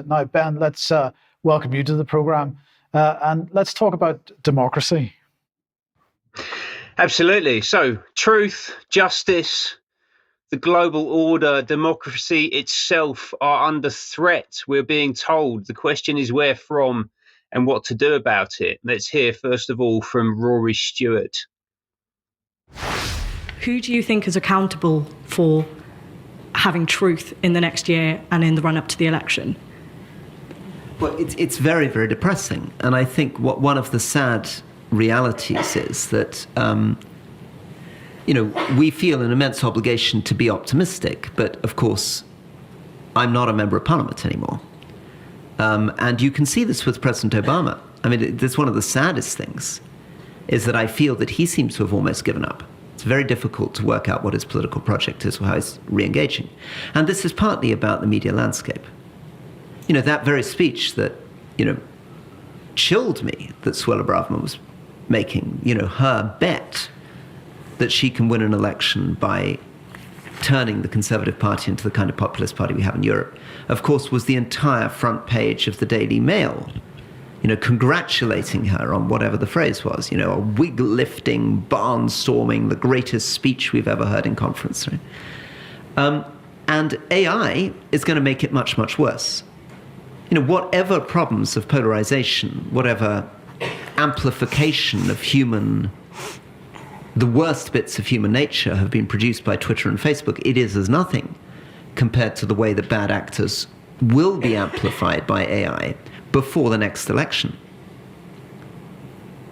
Now, Ben, let's welcome you to the programme and let's talk about democracy. Absolutely. So, truth, justice, the global order, democracy itself are under threat. We're being told. The question is where from and what to do about it. Let's hear, first of all, from Rory Stewart. Who do you think is accountable for having truth in the next year and in the run-up to the election? Well, it's very, very depressing. And I think one of the sad realities is that, we feel an immense obligation to be optimistic. But, of course, I'm not a member of parliament anymore. And you can see this with President Obama. I mean, that's one of the saddest things, is that I feel that he seems to have almost given up. It's very difficult to work out what his political project is or how he's re-engaging. And this is partly about the media landscape. That very speech that, chilled me that Suella Braverman was making, her bet that she can win an election by turning the Conservative Party into the kind of populist party we have in Europe, of course, was the entire front page of the Daily Mail, congratulating her on whatever the phrase was, a wig-lifting, barnstorming, the greatest speech we've ever heard in conference. Right? And AI is going to make it much, much worse. Whatever problems of polarization, whatever amplification of the worst bits of human nature have been produced by Twitter and Facebook, it is as nothing compared to the way that bad actors will be amplified by AI before the next election.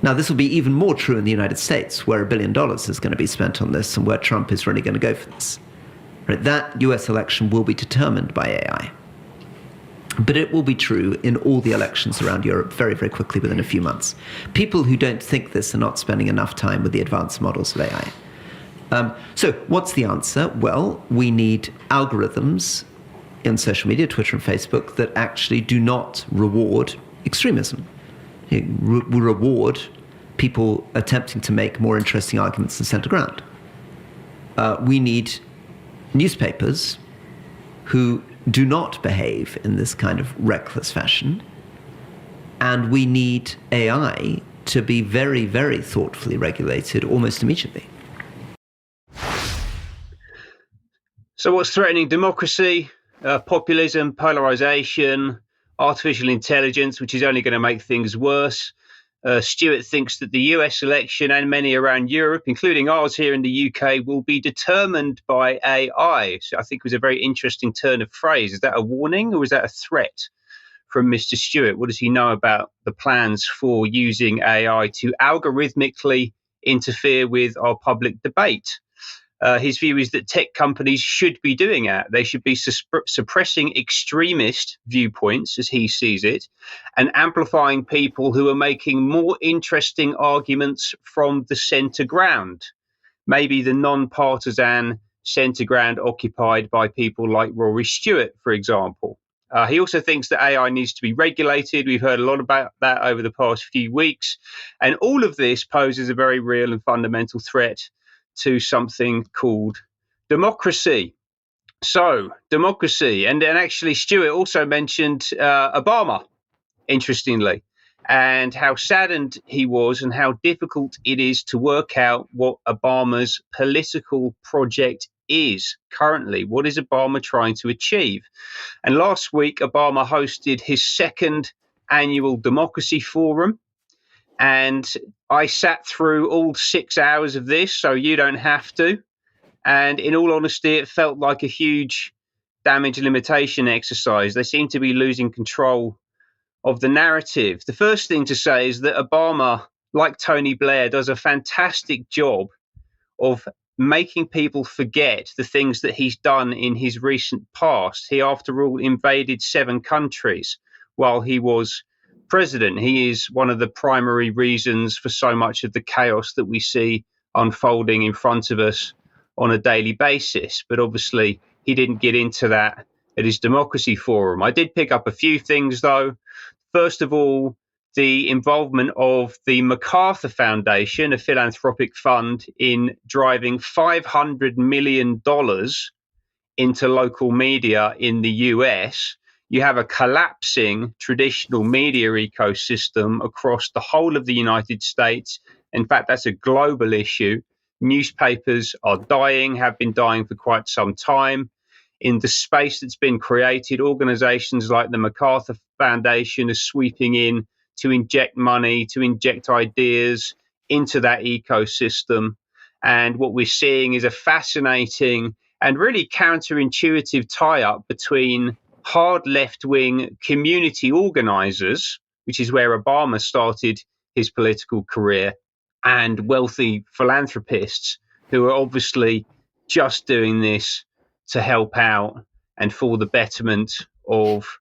Now, this will be even more true in the United States, where $1 billion is going to be spent on this and where Trump is really going to go for this. Right? That US election will be determined by AI. But it will be true in all the elections around Europe very, very quickly within a few months. People who don't think this are not spending enough time with the advanced models of AI. So what's the answer? Well, we need algorithms in social media, Twitter and Facebook, that actually do not reward extremism. We reward people attempting to make more interesting arguments than center ground. We need newspapers who do not behave in this kind of reckless fashion. And we need AI to be very, very thoughtfully regulated almost immediately. So what's threatening democracy? Populism, polarization, artificial intelligence, which is only going to make things worse. Stewart thinks that the US election and many around Europe, including ours here in the UK, will be determined by AI. So I think it was a very interesting turn of phrase. Is that a warning or is that a threat from Mr. Stewart? What does he know about the plans for using AI to algorithmically interfere with our public debate? His view is that tech companies should be doing that. They should be suppressing extremist viewpoints, as he sees it, and amplifying people who are making more interesting arguments from the centre ground, maybe the non-partisan centre ground occupied by people like Rory Stewart, for example. He also thinks that AI needs to be regulated. We've heard a lot about that over the past few weeks. And all of this poses a very real and fundamental threat to something called democracy. So, democracy. And actually, Stewart also mentioned Obama, interestingly, and how saddened he was and how difficult it is to work out what Obama's political project is currently. What is Obama trying to achieve? And last week, Obama hosted his second annual Democracy Forum. And I sat through all 6 hours of this, so you don't have to. And in all honesty, it felt like a huge damage limitation exercise. They seem to be losing control of the narrative. The first thing to say is that Obama, like Tony Blair, does a fantastic job of making people forget the things that he's done in his recent past. He, after all, invaded 7 countries while he was president. He is one of the primary reasons for so much of the chaos that we see unfolding in front of us on a daily basis. But obviously, he didn't get into that at his Democracy Forum. I did pick up a few things, though. First of all, the involvement of the MacArthur Foundation, a philanthropic fund, in driving $500 million into local media in the US. you have a collapsing traditional media ecosystem across the whole of the United States. In fact, that's a global issue. Newspapers are dying, have been dying for quite some time. In the space that's been created, organizations like the MacArthur Foundation are sweeping in to inject money, to inject ideas into that ecosystem. And what we're seeing is a fascinating and really counterintuitive tie-up between hard left-wing community organizers, which is where Obama started his political career, and wealthy philanthropists who are obviously just doing this to help out and for the betterment of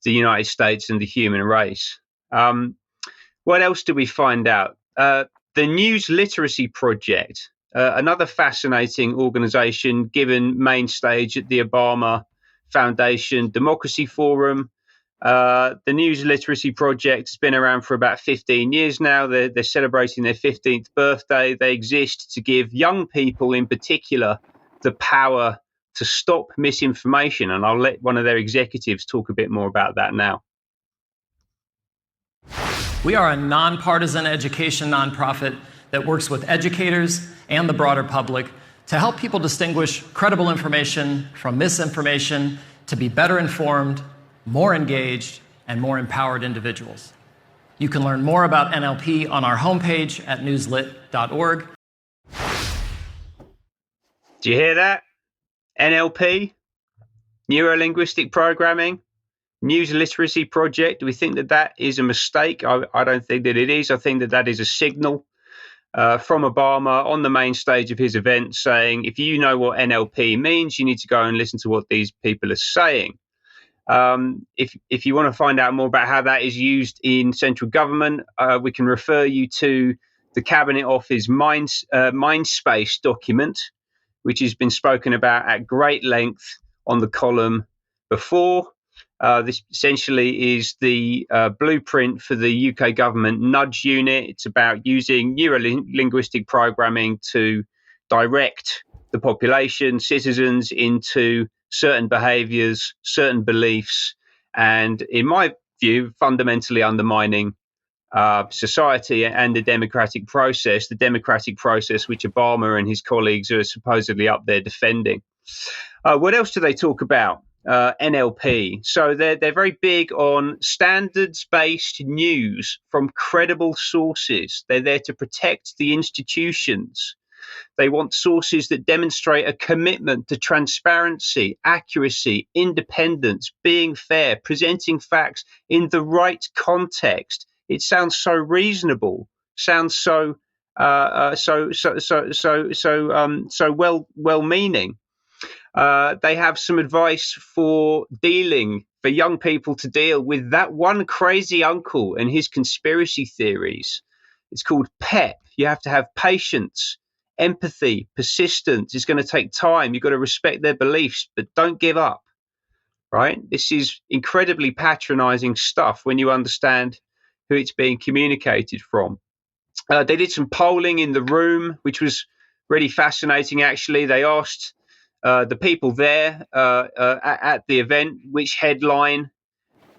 the United States and the human race. What else do we find out? The News Literacy Project, another fascinating organization given main stage at the Obama Foundation Democracy Forum. The News Literacy Project has been around for about 15 years now. They're celebrating their 15th birthday. They exist to give young people in particular the power to stop misinformation. And I'll let one of their executives talk a bit more about that now. We are a nonpartisan education nonprofit that works with educators and the broader public to help people distinguish credible information from misinformation to be better informed, more engaged, and more empowered individuals. You can learn more about NLP on our homepage at newslit.org. Do you hear that? NLP, neuro-linguistic programming, News Literacy Project. Do we think that that is a mistake? I don't think that it is. I think that that is a signal from Obama on the main stage of his event saying, if you know what NLP means, you need to go and listen to what these people are saying. If you want to find out more about how that is used in central government, we can refer you to the Cabinet Office Mindspace document, which has been spoken about at great length on the column before. This essentially is the blueprint for the UK government nudge unit. It's about using neuro-linguistic programming to direct the population, citizens, into certain behaviours, certain beliefs, and in my view, fundamentally undermining society and the democratic process which Obama and his colleagues are supposedly up there defending. What else do they talk about? NLP. So they're very big on standards-based news from credible sources. They're there to protect the institutions. They want sources that demonstrate a commitment to transparency, accuracy, independence, being fair, presenting facts in the right context. It sounds so reasonable, sounds so well-meaning. They have some advice for young people to deal with that one crazy uncle and his conspiracy theories. It's called PEP. You have to have patience, empathy, persistence. It's going to take time. You've got to respect their beliefs, but don't give up, right? This is incredibly patronizing stuff when you understand who it's being communicated from. They did some polling in the room, which was really fascinating, actually. They asked the people there at the event which headline,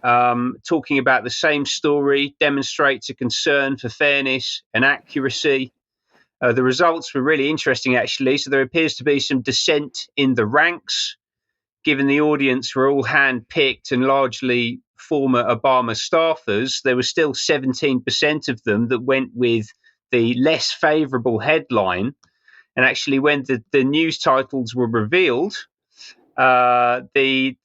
talking about the same story, demonstrates a concern for fairness and accuracy. The results were really interesting, actually. So there appears to be some dissent in the ranks, given the audience were all hand-picked and largely former Obama staffers. There was still 17% of them that went with the less favorable headline. And actually, when the news titles were revealed, the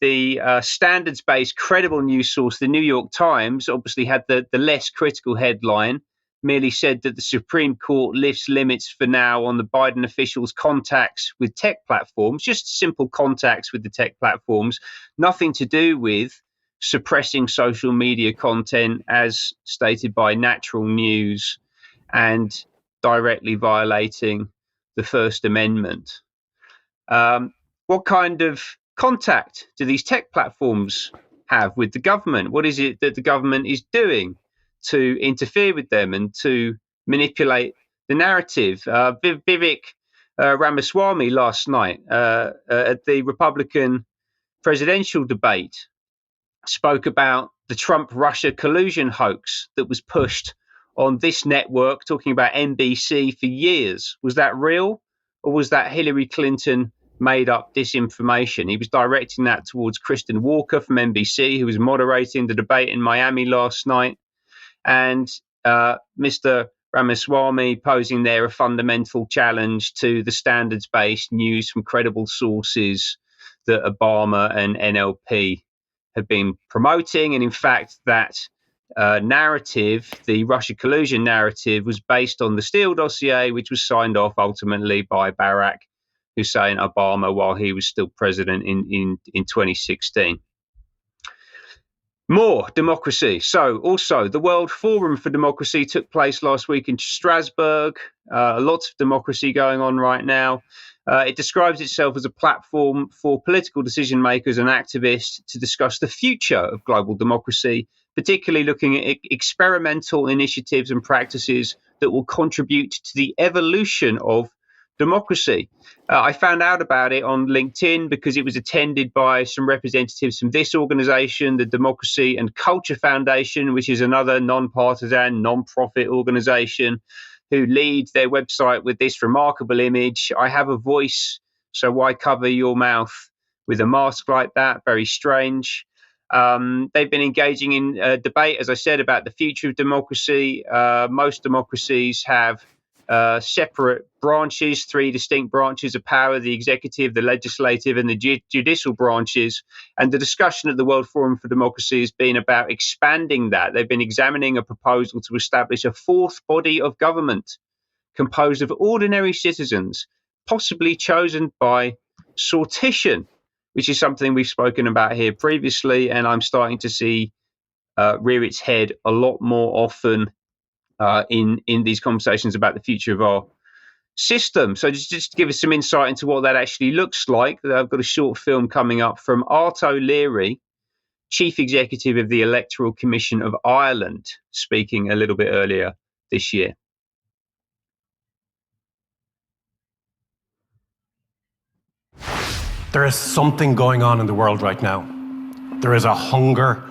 standards-based credible news source, the New York Times, obviously had the less critical headline, merely said that the Supreme Court lifts limits for now on the Biden officials' contacts with tech platforms, just simple contacts with the tech platforms, nothing to do with suppressing social media content as stated by Natural News and directly violating the First Amendment. What kind of contact do these tech platforms have with the government? What is it that the government is doing to interfere with them and to manipulate the narrative? Vivek Ramaswamy last night at the Republican presidential debate spoke about the Trump-Russia collusion hoax that was pushed on this network, talking about NBC for years. Was that real, or was that Hillary Clinton made up disinformation? He was directing that towards Kristen Walker from NBC, who was moderating the debate in Miami last night, and Mr. Ramaswamy posing there a fundamental challenge to the standards-based news from credible sources that Obama and NLP have been promoting. And in fact, that narrative, the Russia collusion narrative, was based on the Steele dossier, which was signed off ultimately by Barack Hussein Obama while he was still president in 2016. More democracy. So also the World Forum for Democracy took place last week in Strasbourg. Lots of democracy going on right now. It describes itself as a platform for political decision makers and activists to discuss the future of global democracy, particularly looking at experimental initiatives and practices that will contribute to the evolution of democracy. I found out about it on LinkedIn because it was attended by some representatives from this organization, the Democracy and Culture Foundation, which is another non-partisan, non-profit organization, who lead their website with this remarkable image. I have a voice, so why cover your mouth with a mask like that? Very strange. They've been engaging in a debate, as I said, about the future of democracy. Most democracies have separate branches, 3 distinct branches of power: the executive, the legislative, and the judicial branches. And the discussion at the World Forum for Democracy has been about expanding that. They've been examining a proposal to establish a 4th body of government composed of ordinary citizens, possibly chosen by sortition, which is something we've spoken about here previously, and I'm starting to see rear its head a lot more often in these conversations about the future of our system. So just to give us some insight into what that actually looks like, I've got a short film coming up from Art O'Leary, Chief Executive of the Electoral Commission of Ireland, speaking a little bit earlier this year. There is something going on in the world right now. There is a hunger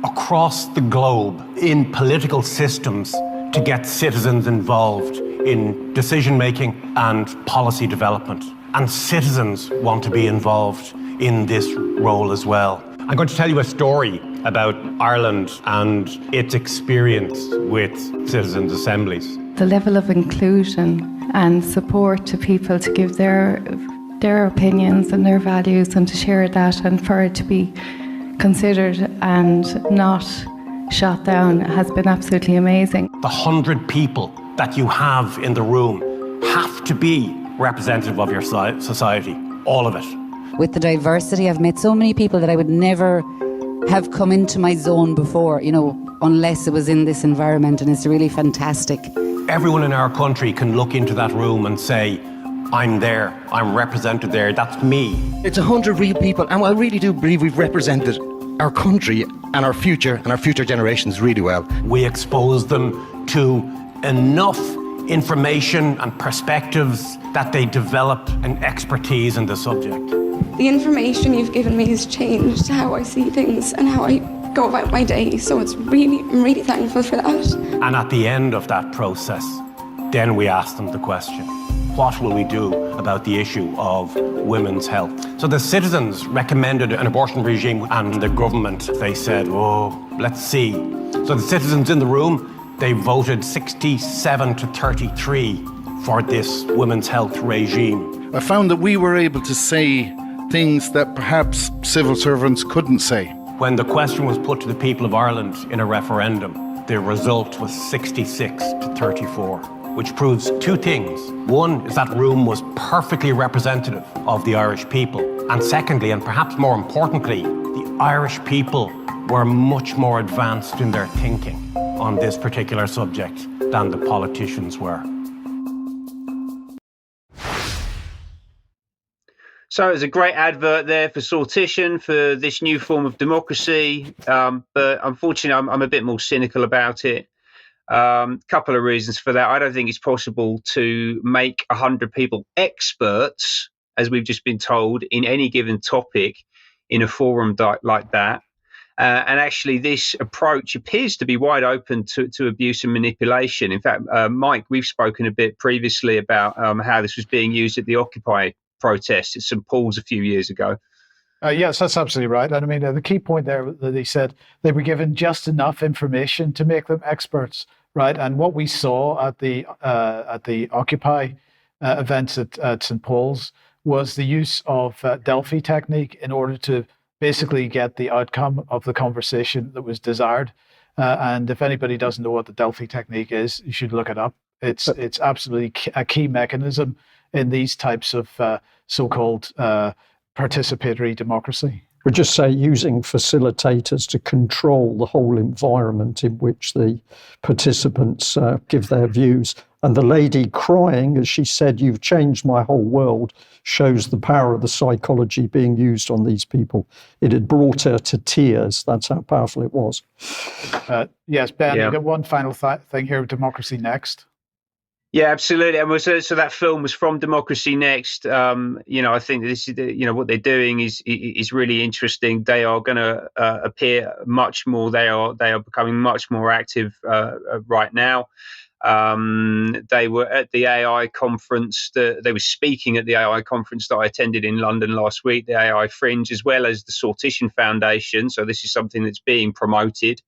across the globe in political systems to get citizens involved in decision-making and policy development. And citizens want to be involved in this role as well. I'm going to tell you a story about Ireland and its experience with citizens' assemblies. The level of inclusion and support to people to give their opinions and their values and to share that and for it to be considered and not shot down has been absolutely amazing. The 100 people that you have in the room have to be representative of your society, all of it. With the diversity, I've met so many people that I would never have come into my zone before, unless it was in this environment, and it's really fantastic. Everyone in our country can look into that room and say, I'm there, I'm represented there, that's me. It's 100 real people, and I really do believe we've represented our country and our future generations really well. We expose them to enough information and perspectives that they develop an expertise in the subject. The information you've given me has changed how I see things and how I go about my day, so I'm really thankful for that. And at the end of that process, then we ask them the question, what will we do about the issue of women's health? So the citizens recommended an abortion regime, and the government, they said, let's see. So the citizens in the room, they voted 67 to 33 for this women's health regime. I found that we were able to say things that perhaps civil servants couldn't say. When the question was put to the people of Ireland in a referendum, the result was 66 to 34. Which proves 2 things. One is that room was perfectly representative of the Irish people. And secondly, and perhaps more importantly, the Irish people were much more advanced in their thinking on this particular subject than the politicians were. So it's a great advert there for sortition, for this new form of democracy. But unfortunately, I'm a bit more cynical about it. Couple of reasons for that. I don't think it's possible to make 100 people experts, as we've just been told, in any given topic in a forum like that. And actually, this approach appears to be wide open to abuse and manipulation. In fact, Mike, we've spoken a bit previously about how this was being used at the Occupy protests at St. Paul's a few years ago. Yes, that's absolutely right. And I mean, the key point there that he said they were given just enough information to make them experts, right? And what we saw at the Occupy events at St. Paul's was the use of Delphi technique in order to basically get the outcome of the conversation that was desired. And if anybody doesn't know what the Delphi technique is, you should look it up. It's absolutely a key mechanism in these types of so-called participatory democracy. We'll just say using facilitators to control the whole environment in which the participants give their views. And the lady crying, as she said, "You've changed my whole world," shows the power of the psychology being used on these people. It had brought her to tears. That's how powerful it was. Yes, Ben, you've got one final thing here, Democracy Next. Yeah, absolutely. And so that film was from Democracy Next. I think this is, what they're doing is really interesting. They are going to appear much more. They are becoming much more active right now. They were at the AI conference. They were speaking at the AI conference that I attended in London last week, the AI Fringe, as well as the Sortition Foundation. So this is something that's being promoted.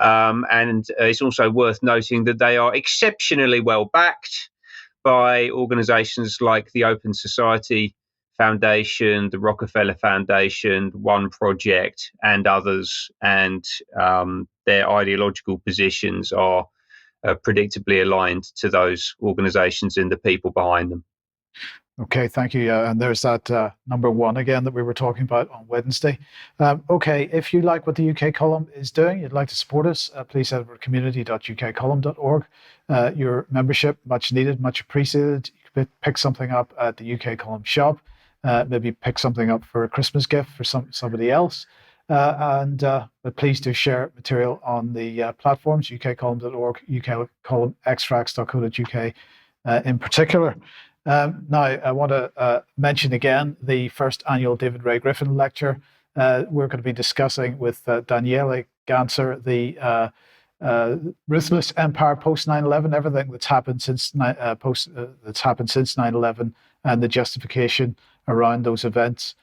And it's also worth noting that they are exceptionally well backed by organizations like the Open Society Foundation, the Rockefeller Foundation, One Project, and others. And their ideological positions are predictably aligned to those organizations and the people behind them. Okay, thank you. And there's that number one again that we were talking about on Wednesday. Okay, if you like what the UK Column is doing, you'd like to support us, please head over to community.ukcolumn.org. Your membership, much needed, much appreciated. You can pick something up at the UK Column shop, maybe pick something up for a Christmas gift for somebody else. But please do share material on the platforms, ukcolumn.org, ukcolumnextracts.co.uk in particular. Now, I want to mention again the first annual David Ray Griffin lecture. We're going to be discussing with Daniele Ganser the ruthless empire post 9/11, everything that's happened since 9/11, and the justification around those events.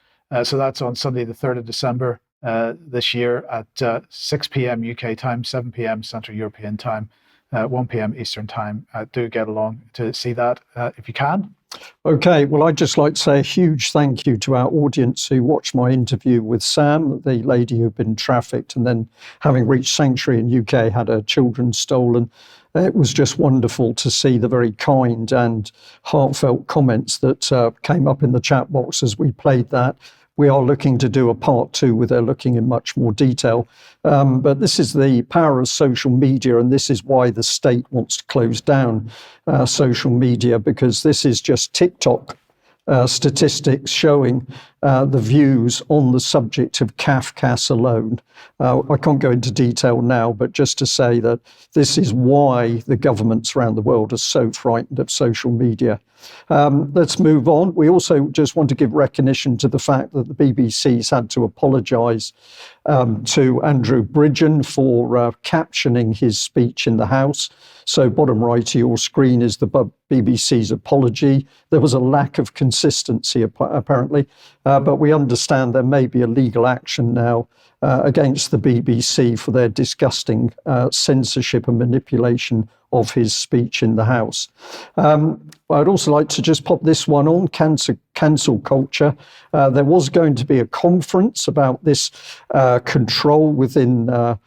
So that's on Sunday, the 3rd of December this year at 6 p.m. UK time, 7 p.m. Central European time. 1 p.m. Eastern time. Do get along to see that if you can. Okay, well, I'd just like to say a huge thank you to our audience who watched my interview with Sam, the lady who'd been trafficked and then, having reached sanctuary in UK, had her children stolen. It was just wonderful to see the very kind and heartfelt comments that came up in the chat box as we played that. We are looking to do a part 2 where they're looking in much more detail. But this is the power of social media, and this is why the state wants to close down social media, because this is just TikTok statistics showing the views on the subject of Kafkas alone. I can't go into detail now, but just to say that this is why the governments around the world are so frightened of social media. Let's move on. We also just want to give recognition to the fact that the BBC's had to apologise to Andrew Bridgen for captioning his speech in the House. So bottom right of your screen is the BBC's apology. There was a lack of consistency apparently, but we understand there may be a legal action now against the BBC for their disgusting censorship and manipulation of his speech in the House. I'd also like to just pop this one on, cancel culture. There was going to be a conference about this control within the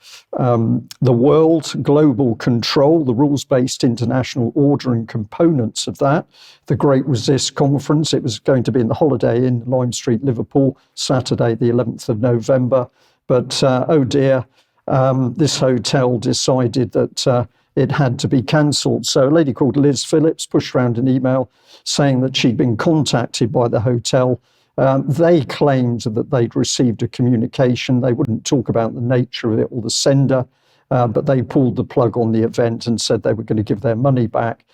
world, global control, the rules-based international order and components of that. The Great Resist Conference, it was going to be in the Holiday Inn, Lime Street, Liverpool, Saturday, the 11th of November. But, oh dear, this hotel decided that it had to be cancelled. So a lady called Liz Phillips pushed around an email saying that she'd been contacted by the hotel. They claimed that they'd received a communication. They wouldn't talk about the nature of it or the sender, but they pulled the plug on the event and said they were going to give their money back.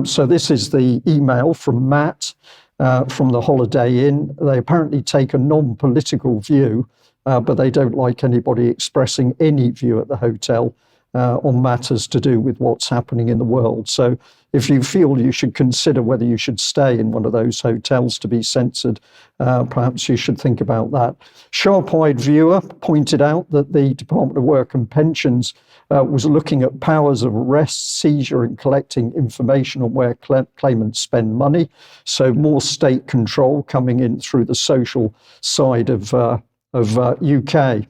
So this is the email from Matt from the Holiday Inn. They apparently take a non-political view, but they don't like anybody expressing any view at the hotel on matters to do with what's happening in the world. So if you feel you should consider whether you should stay in one of those hotels to be censored, perhaps you should think about that. Sharp-eyed viewer pointed out that the Department of Work and Pensions was looking at powers of arrest, seizure and collecting information on where claimants spend money. So more state control coming in through the social side of UK.